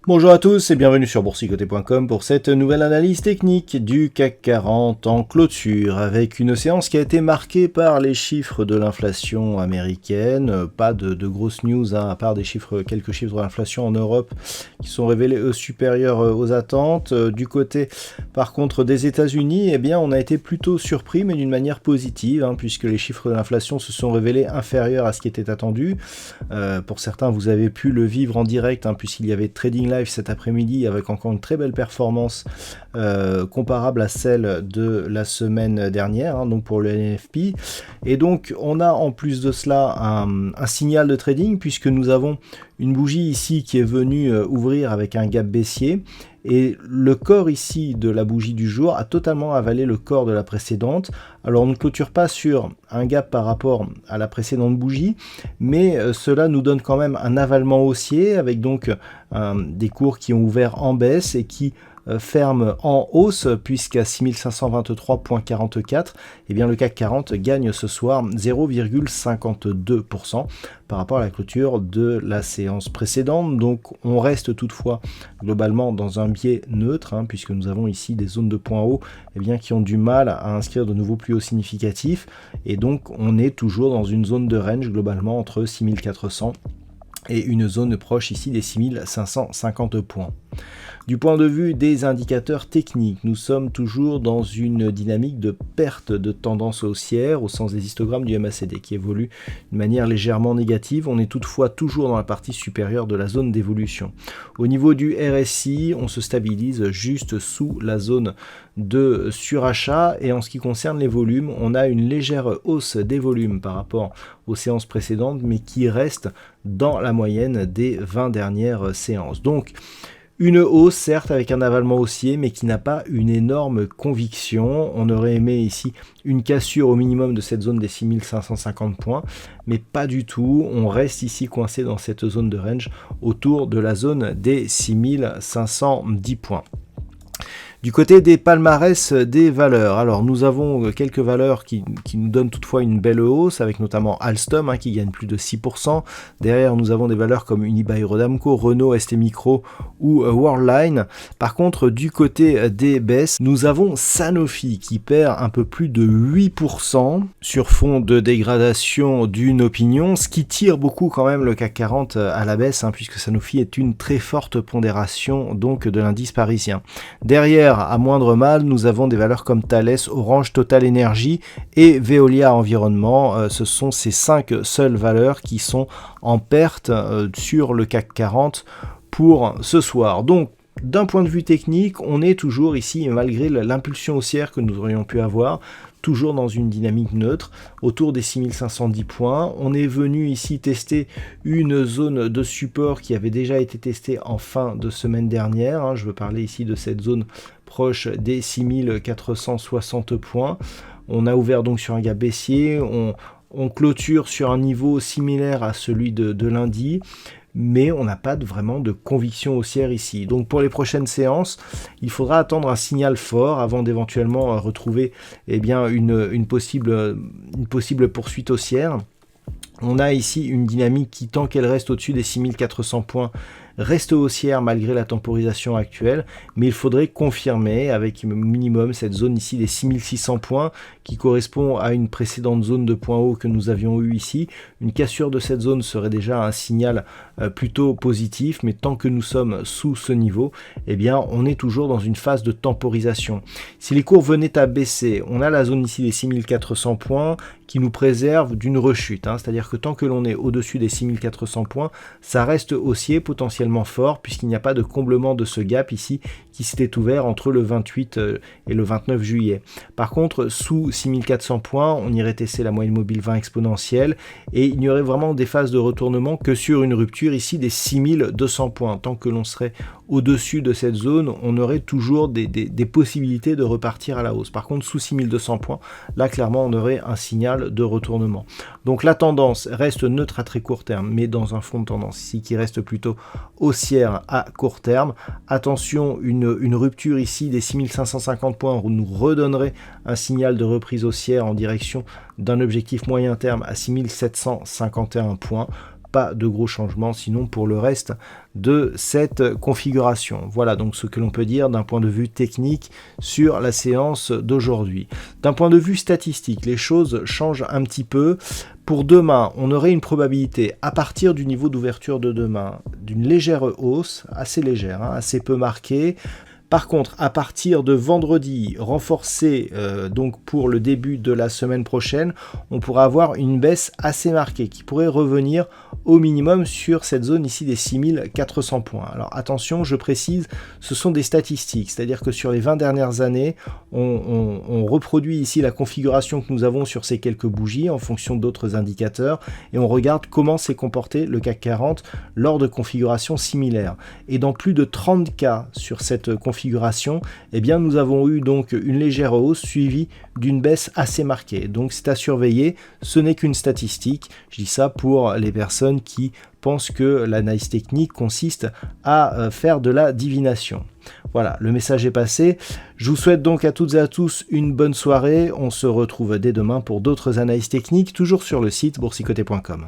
Bonjour à tous et bienvenue sur boursicoté.com pour cette nouvelle analyse technique du CAC 40 en clôture avec une séance qui a été marquée par les chiffres de l'inflation américaine. Pas de grosses news à part quelques chiffres de l'inflation en Europe qui sont révélés supérieurs aux attentes. Du côté par contre des États-Unis, eh bien on a été plutôt surpris mais d'une manière positive puisque les chiffres de l'inflation se sont révélés inférieurs à ce qui était attendu. Pour certains vous avez pu le vivre en direct puisqu'il y avait Trading Live cet après-midi avec encore une très belle performance comparable à celle de la semaine dernière, donc pour le NFP. Et donc on a en plus de cela un signal de trading puisque nous avons une bougie ici qui est venue ouvrir avec un gap baissier. Et le corps ici de la bougie du jour a totalement avalé le corps de la précédente. Alors on ne clôture pas sur un gap par rapport à la précédente bougie, mais cela nous donne quand même un avalement haussier avec donc des cours qui ont ouvert en baisse et qui ferme en hausse puisqu'à 6523,44, eh bien le CAC 40 gagne ce soir 0,52% par rapport à la clôture de la séance précédente. Donc on reste toutefois globalement dans un biais neutre puisque nous avons ici des zones de points hauts qui ont du mal à inscrire de nouveaux plus hauts significatifs et donc on est toujours dans une zone de range globalement entre 6400 et une zone proche ici des 6550 points. Du point de vue des indicateurs techniques, nous sommes toujours dans une dynamique de perte de tendance haussière au sens des histogrammes du MACD qui évolue de manière légèrement négative. On est toutefois toujours dans la partie supérieure de la zone d'évolution. Au niveau du RSI, on se stabilise juste sous la zone de surachat et en ce qui concerne les volumes, on a une légère hausse des volumes par rapport aux séances précédentes mais qui reste dans la moyenne des 20 dernières séances. Donc, une hausse, certes, avec un avalement haussier, mais qui n'a pas une énorme conviction. On aurait aimé ici une cassure au minimum de cette zone des 6550 points, mais pas du tout. On reste ici coincé dans cette zone de range autour de la zone des 6510 points. Du côté des palmarès des valeurs, alors nous avons quelques valeurs qui nous donnent toutefois une belle hausse, avec notamment Alstom qui gagne plus de 6%. Derrière, nous avons des valeurs comme Unibail-Rodamco, Renault, ST Micro ou Worldline. Par contre, du côté des baisses, nous avons Sanofi qui perd un peu plus de 8% sur fond de dégradation d'une opinion, ce qui tire beaucoup quand même le CAC 40 à la baisse, puisque Sanofi est une très forte pondération donc de l'indice parisien. Derrière, à moindre mal, nous avons des valeurs comme Thales, Orange, Total Energy et Veolia Environnement. Ce sont ces 5 seules valeurs qui sont en perte sur le CAC 40 pour ce soir. Donc, d'un point de vue technique, on est toujours ici, malgré l'impulsion haussière que nous aurions pu avoir, toujours dans une dynamique neutre, autour des 6510 points. On est venu ici tester une zone de support qui avait déjà été testée en fin de semaine dernière. Je veux parler ici de cette zone proche des 6460 points. On a ouvert donc sur un gap baissier, on clôture sur un niveau similaire à celui de lundi, mais on n'a pas vraiment de conviction haussière ici. Donc pour les prochaines séances, il faudra attendre un signal fort avant d'éventuellement retrouver une possible poursuite haussière. On a ici une dynamique qui, tant qu'elle reste au-dessus des 6400 points, reste haussière malgré la temporisation actuelle, mais il faudrait confirmer avec minimum cette zone ici des 6600 points qui correspond à une précédente zone de points hauts que nous avions eu ici. Une cassure de cette zone serait déjà un signal plutôt positif, mais tant que nous sommes sous ce niveau, on est toujours dans une phase de temporisation. Si les cours venaient à baisser, on a la zone ici des 6400 points qui nous préserve d'une rechute, c'est-à-dire que tant que l'on est au-dessus des 6400 points, ça reste haussier potentiellement tellement fort puisqu'il n'y a pas de comblement de ce gap ici qui s'était ouvert entre le 28 et le 29 juillet. Par contre, sous 6400 points, on irait tester la moyenne mobile 20 exponentielle et il n'y aurait vraiment des phases de retournement que sur une rupture ici des 6200 points. Tant que l'on serait au-dessus de cette zone, on aurait toujours des possibilités de repartir à la hausse. Par contre, sous 6200 points, là clairement on aurait un signal de retournement. Donc la tendance reste neutre à très court terme, mais dans un fond de tendance ici qui reste plutôt haussière à court terme. Attention, une rupture ici des 6550 points nous redonnerait un signal de reprise haussière en direction d'un objectif moyen terme à 6751 points. Pas de gros changements sinon pour le reste de cette configuration. Voilà donc ce que l'on peut dire d'un point de vue technique sur la séance d'aujourd'hui. D'un point de vue statistique, les choses changent un petit peu. Pour demain, on aurait une probabilité, à partir du niveau d'ouverture de demain, d'une légère hausse, assez légère, assez peu marquée. Par contre, à partir de vendredi, renforcé donc pour le début de la semaine prochaine, on pourra avoir une baisse assez marquée qui pourrait revenir au minimum sur cette zone ici des 6400 points. Alors attention, je précise, ce sont des statistiques, c'est-à-dire que sur les 20 dernières années, on reproduit ici la configuration que nous avons sur ces quelques bougies en fonction d'autres indicateurs et on regarde comment s'est comporté le CAC 40 lors de configurations similaires. Et dans plus de 30 cas sur cette configuration, eh bien nous avons eu donc une légère hausse suivie d'une baisse assez marquée. Donc c'est à surveiller, ce n'est qu'une statistique. Je dis ça pour les personnes qui pensent que l'analyse technique consiste à faire de la divination. Voilà, le message est passé. Je vous souhaite donc à toutes et à tous une bonne soirée. On se retrouve dès demain pour d'autres analyses techniques, toujours sur le site boursicoté.com.